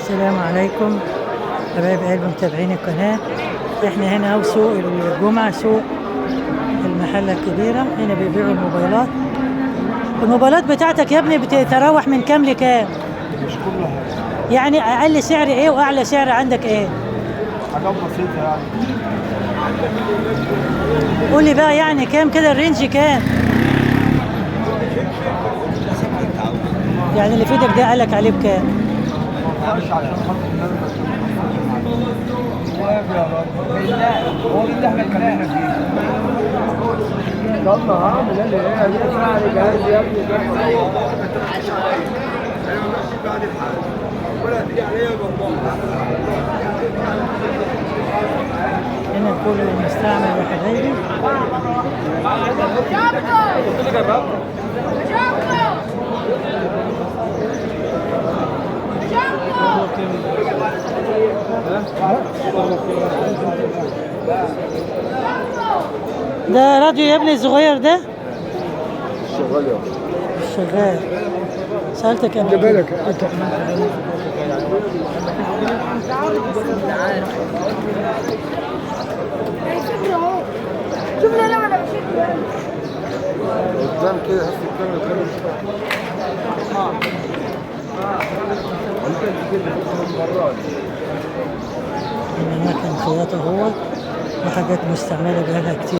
السلام عليكم حبايب قلبي متابعين القناة. احنا هنا اهو سوق الجمعة، سوق المحلة الكبيرة. هنا بيبيعوا الموبايلات. الموبايلات بتاعتك يا ابني بتتراوح من كام لكام؟ مش كل حاجة، يعني اقل سعر ايه واعلى سعر عندك ايه؟ حاجات بسيطة يعني. قولي بقى يعني كام كده، الرينج كام؟ يعني اللي في ايدك ده قالك عليه بكام؟ مش عشان خاطر ان انا يا رب بالله، هو ده اللي احنا اتكلمنا فيه. يلا هعمل انا ايه؟ هنسمع على جهاز يا ابني ده. بعد الحال ولا تيجي عليا بالله. هنا كله مستعمل يا حبايبي. ده راديو يا ابني الصغير ده؟ شغال يا شغال. سألتك قبل خلي بالك كده. انت شوف لي انا وانا مشيت قدام كده هسه الكاميرا خلي انت كده مرات. هنا مكان خياطة هو، وحاجات مستعملة بقالها كتير.